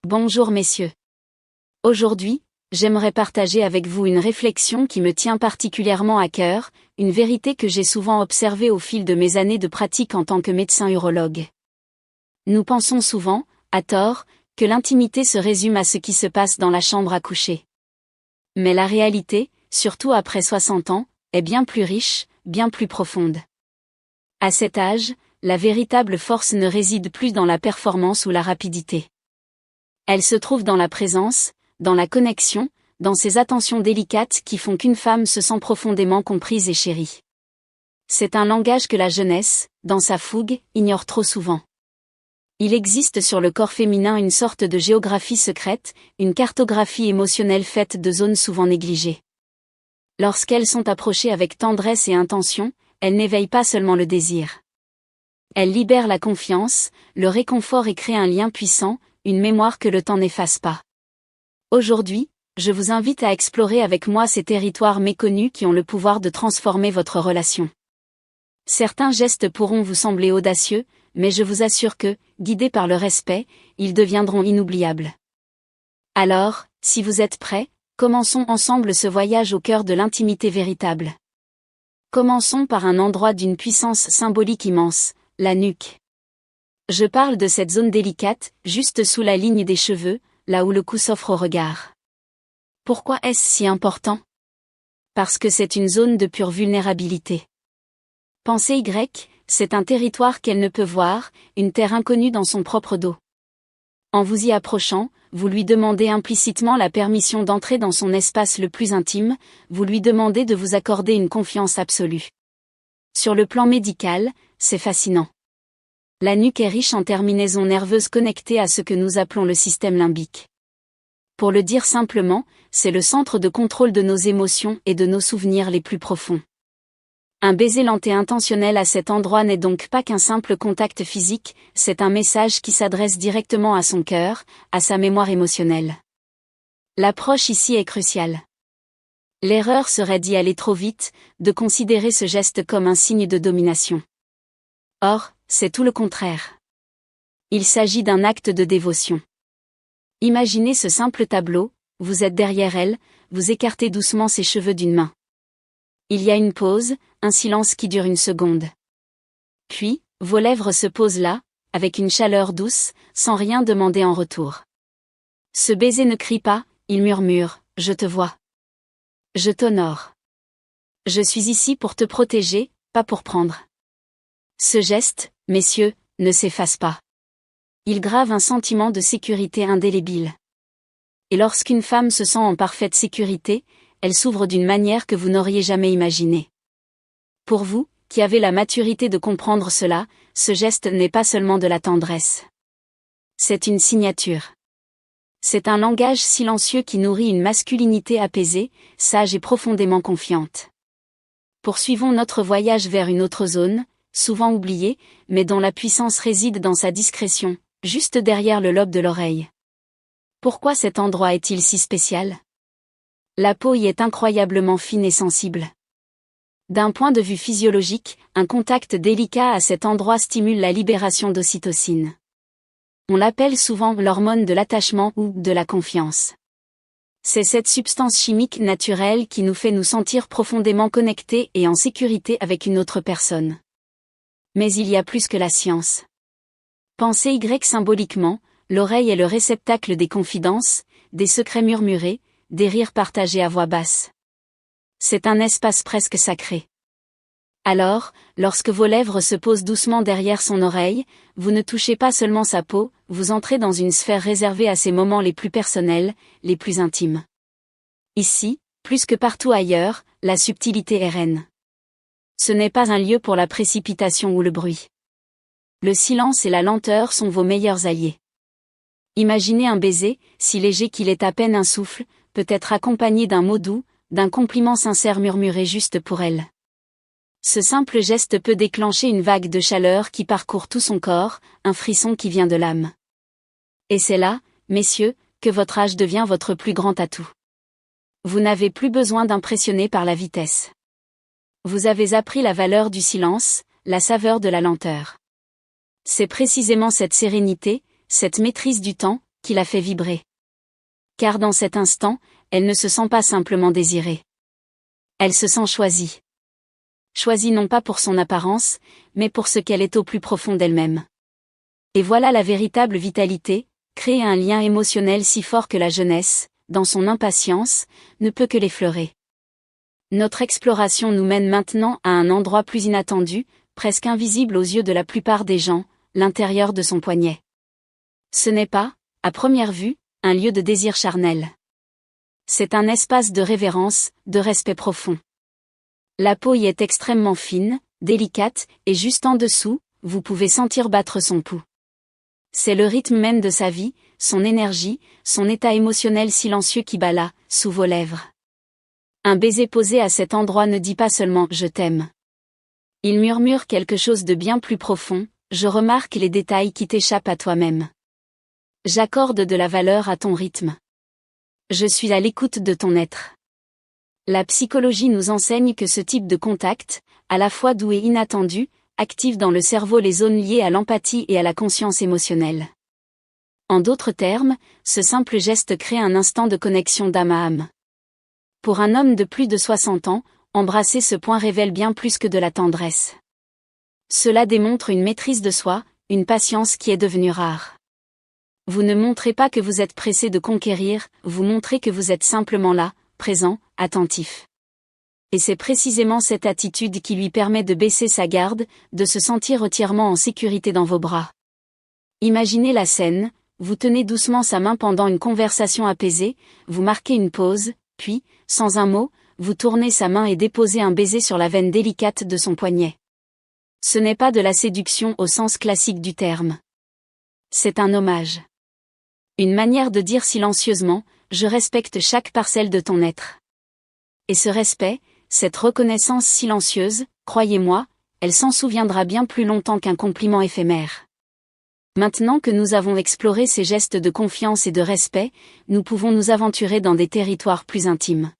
Bonjour messieurs. Aujourd'hui, j'aimerais partager avec vous une réflexion qui me tient particulièrement à cœur, une vérité que j'ai souvent observée au fil de mes années de pratique en tant que médecin urologue. Nous pensons souvent, à tort, que l'intimité se résume à ce qui se passe dans la chambre à coucher. Mais la réalité, surtout après 60 ans, est bien plus riche, bien plus profonde. À cet âge, la véritable force ne réside plus dans la performance ou la rapidité. Elle se trouve dans la présence, dans la connexion, dans ces attentions délicates qui font qu'une femme se sent profondément comprise et chérie. C'est un langage que la jeunesse, dans sa fougue, ignore trop souvent. Il existe sur le corps féminin une sorte de géographie secrète, une cartographie émotionnelle faite de zones souvent négligées. Lorsqu'elles sont approchées avec tendresse et intention, elles n'éveillent pas seulement le désir. Elles libèrent la confiance, le réconfort et créent un lien puissant, une mémoire que le temps n'efface pas. Aujourd'hui, je vous invite à explorer avec moi ces territoires méconnus qui ont le pouvoir de transformer votre relation. Certains gestes pourront vous sembler audacieux, mais je vous assure que, guidés par le respect, ils deviendront inoubliables. Alors, si vous êtes prêts, commençons ensemble ce voyage au cœur de l'intimité véritable. Commençons par un endroit d'une puissance symbolique immense, la nuque. Je parle de cette zone délicate, juste sous la ligne des cheveux, là où le cou s'offre au regard. Pourquoi est-ce si important? Parce que c'est une zone de pure vulnérabilité. Pensée Y, c'est un territoire qu'elle ne peut voir, une terre inconnue dans son propre dos. En vous y approchant, vous lui demandez implicitement la permission d'entrer dans son espace le plus intime, vous lui demandez de vous accorder une confiance absolue. Sur le plan médical, c'est fascinant. La nuque est riche en terminaisons nerveuses connectées à ce que nous appelons le système limbique. Pour le dire simplement, c'est le centre de contrôle de nos émotions et de nos souvenirs les plus profonds. Un baiser lent et intentionnel à cet endroit n'est donc pas qu'un simple contact physique, c'est un message qui s'adresse directement à son cœur, à sa mémoire émotionnelle. L'approche ici est cruciale. L'erreur serait d'y aller trop vite, de considérer ce geste comme un signe de domination. Or, c'est tout le contraire. Il s'agit d'un acte de dévotion. Imaginez ce simple tableau, vous êtes derrière elle, vous écartez doucement ses cheveux d'une main. Il y a une pause, un silence qui dure une seconde. Puis, vos lèvres se posent là, avec une chaleur douce, sans rien demander en retour. Ce baiser ne crie pas, il murmure, « Je te vois. Je t'honore. Je suis ici pour te protéger, pas pour prendre. » Ce geste, messieurs, ne s'efface pas. Il grave un sentiment de sécurité indélébile. Et lorsqu'une femme se sent en parfaite sécurité, elle s'ouvre d'une manière que vous n'auriez jamais imaginée. Pour vous, qui avez la maturité de comprendre cela, ce geste n'est pas seulement de la tendresse. C'est une signature. C'est un langage silencieux qui nourrit une masculinité apaisée, sage et profondément confiante. Poursuivons notre voyage vers une autre zone, souvent oubliée, mais dont la puissance réside dans sa discrétion, juste derrière le lobe de l'oreille. Pourquoi cet endroit est-il si spécial? La peau y est incroyablement fine et sensible. D'un point de vue physiologique, un contact délicat à cet endroit stimule la libération d'ocytocine. On l'appelle souvent l'hormone de l'attachement ou de la confiance. C'est cette substance chimique naturelle qui nous fait nous sentir profondément connectés et en sécurité avec une autre personne. Mais il y a plus que la science. Pensez Y symboliquement, l'oreille est le réceptacle des confidences, des secrets murmurés, des rires partagés à voix basse. C'est un espace presque sacré. Alors, lorsque vos lèvres se posent doucement derrière son oreille, vous ne touchez pas seulement sa peau, vous entrez dans une sphère réservée à ses moments les plus personnels, les plus intimes. Ici, plus que partout ailleurs, la subtilité est reine. Ce n'est pas un lieu pour la précipitation ou le bruit. Le silence et la lenteur sont vos meilleurs alliés. Imaginez un baiser, si léger qu'il est à peine un souffle, peut être accompagné d'un mot doux, d'un compliment sincère murmuré juste pour elle. Ce simple geste peut déclencher une vague de chaleur qui parcourt tout son corps, un frisson qui vient de l'âme. Et c'est là, messieurs, que votre âge devient votre plus grand atout. Vous n'avez plus besoin d'impressionner par la vitesse. Vous avez appris la valeur du silence, la saveur de la lenteur. C'est précisément cette sérénité, cette maîtrise du temps, qui la fait vibrer. Car dans cet instant, elle ne se sent pas simplement désirée. Elle se sent choisie. Choisie non pas pour son apparence, mais pour ce qu'elle est au plus profond d'elle-même. Et voilà la véritable vitalité, créer un lien émotionnel si fort que la jeunesse, dans son impatience, ne peut que l'effleurer. Notre exploration nous mène maintenant à un endroit plus inattendu, presque invisible aux yeux de la plupart des gens, l'intérieur de son poignet. Ce n'est pas, à première vue, un lieu de désir charnel. C'est un espace de révérence, de respect profond. La peau y est extrêmement fine, délicate, et juste en dessous, vous pouvez sentir battre son pouls. C'est le rythme même de sa vie, son énergie, son état émotionnel silencieux qui bat là, sous vos lèvres. Un baiser posé à cet endroit ne dit pas seulement « je t'aime ». Il murmure quelque chose de bien plus profond, je remarque les détails qui t'échappent à toi-même. J'accorde de la valeur à ton rythme. Je suis à l'écoute de ton être. La psychologie nous enseigne que ce type de contact, à la fois doux et inattendu, active dans le cerveau les zones liées à l'empathie et à la conscience émotionnelle. En d'autres termes, ce simple geste crée un instant de connexion d'âme à âme. Pour un homme de plus de 60 ans, embrasser ce point révèle bien plus que de la tendresse. Cela démontre une maîtrise de soi, une patience qui est devenue rare. Vous ne montrez pas que vous êtes pressé de conquérir, vous montrez que vous êtes simplement là, présent, attentif. Et c'est précisément cette attitude qui lui permet de baisser sa garde, de se sentir entièrement en sécurité dans vos bras. Imaginez la scène, vous tenez doucement sa main pendant une conversation apaisée, vous marquez une pause, puis, sans un mot, vous tournez sa main et déposez un baiser sur la veine délicate de son poignet. Ce n'est pas de la séduction au sens classique du terme. C'est un hommage. Une manière de dire silencieusement, je respecte chaque parcelle de ton être. Et ce respect, cette reconnaissance silencieuse, croyez-moi, elle s'en souviendra bien plus longtemps qu'un compliment éphémère. Maintenant que nous avons exploré ces gestes de confiance et de respect, nous pouvons nous aventurer dans des territoires plus intimes.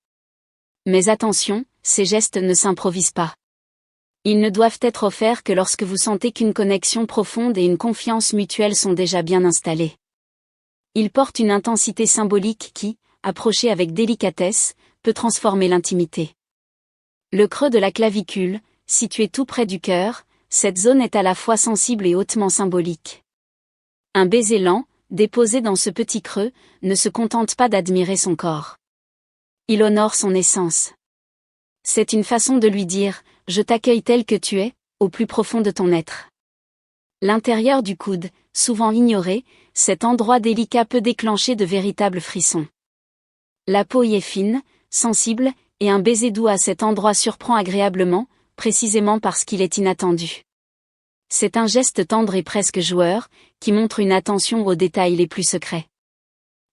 Mais attention, ces gestes ne s'improvisent pas. Ils ne doivent être offerts que lorsque vous sentez qu'une connexion profonde et une confiance mutuelle sont déjà bien installées. Ils portent une intensité symbolique qui, approchée avec délicatesse, peut transformer l'intimité. Le creux de la clavicule, situé tout près du cœur, cette zone est à la fois sensible et hautement symbolique. Un baiser lent, déposé dans ce petit creux, ne se contente pas d'admirer son corps. Il honore son essence. C'est une façon de lui dire « Je t'accueille tel que tu es, au plus profond de ton être ». L'intérieur du coude, souvent ignoré, cet endroit délicat peut déclencher de véritables frissons. La peau y est fine, sensible, et un baiser doux à cet endroit surprend agréablement, précisément parce qu'il est inattendu. C'est un geste tendre et presque joueur, qui montre une attention aux détails les plus secrets.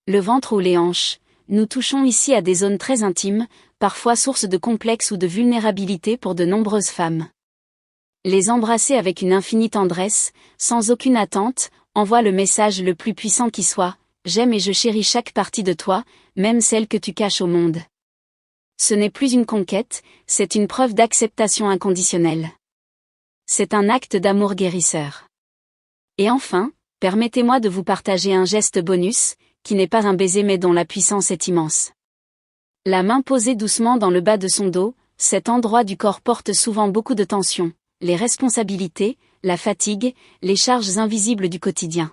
Le ventre ou les hanches, nous touchons ici à des zones très intimes, parfois source de complexe ou de vulnérabilité pour de nombreuses femmes. Les embrasser avec une infinie tendresse, sans aucune attente, envoie le message le plus puissant qui soit, j'aime et je chéris chaque partie de toi, même celle que tu caches au monde. Ce n'est plus une conquête, c'est une preuve d'acceptation inconditionnelle. C'est un acte d'amour guérisseur. Et enfin, permettez-moi de vous partager un geste bonus, qui n'est pas un baiser mais dont la puissance est immense. La main posée doucement dans le bas de son dos, cet endroit du corps porte souvent beaucoup de tension, les responsabilités, la fatigue, les charges invisibles du quotidien.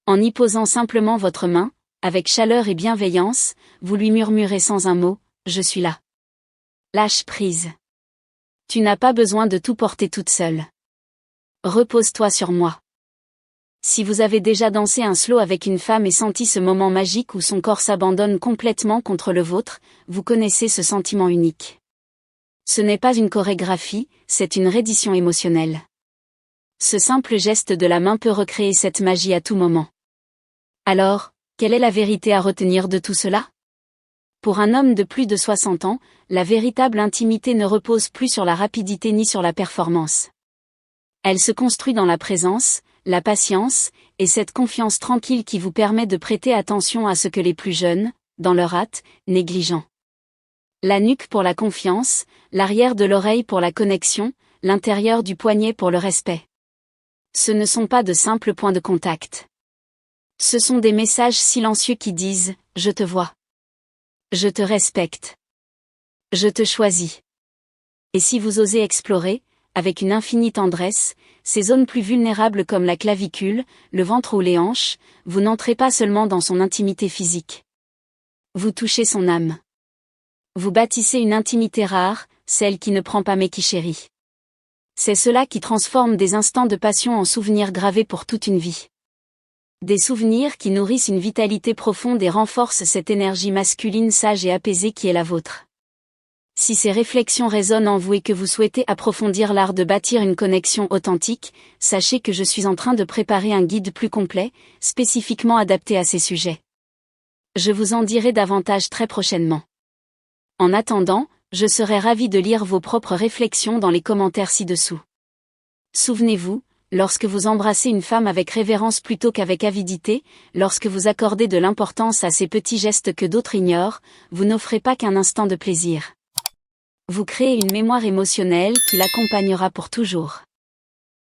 En y posant simplement votre main, avec chaleur et bienveillance, vous lui murmurez sans un mot, je suis là. Lâche prise. Tu n'as pas besoin de tout porter toute seule. Repose-toi sur moi. Si vous avez déjà dansé un slow avec une femme et senti ce moment magique où son corps s'abandonne complètement contre le vôtre, vous connaissez ce sentiment unique. Ce n'est pas une chorégraphie, c'est une reddition émotionnelle. Ce simple geste de la main peut recréer cette magie à tout moment. Alors, quelle est la vérité à retenir de tout cela ? Pour un homme de plus de 60 ans, la véritable intimité ne repose plus sur la rapidité ni sur la performance. Elle se construit dans la présence, la patience, et cette confiance tranquille qui vous permet de prêter attention à ce que les plus jeunes, dans leur hâte, négligent. La nuque pour la confiance, l'arrière de l'oreille pour la connexion, l'intérieur du poignet pour le respect. Ce ne sont pas de simples points de contact. Ce sont des messages silencieux qui disent « Je te vois. Je te respecte. Je te choisis ». Et si vous osez explorer, avec une infinie tendresse, ces zones plus vulnérables comme la clavicule, le ventre ou les hanches, vous n'entrez pas seulement dans son intimité physique. Vous touchez son âme. Vous bâtissez une intimité rare, celle qui ne prend pas mais qui chérit. C'est cela qui transforme des instants de passion en souvenirs gravés pour toute une vie. Des souvenirs qui nourrissent une vitalité profonde et renforcent cette énergie masculine sage et apaisée qui est la vôtre. Si ces réflexions résonnent en vous et que vous souhaitez approfondir l'art de bâtir une connexion authentique, sachez que je suis en train de préparer un guide plus complet, spécifiquement adapté à ces sujets. Je vous en dirai davantage très prochainement. En attendant, je serai ravi de lire vos propres réflexions dans les commentaires ci-dessous. Souvenez-vous, lorsque vous embrassez une femme avec révérence plutôt qu'avec avidité, lorsque vous accordez de l'importance à ces petits gestes que d'autres ignorent, vous n'offrez pas qu'un instant de plaisir. Vous créez une mémoire émotionnelle qui l'accompagnera pour toujours.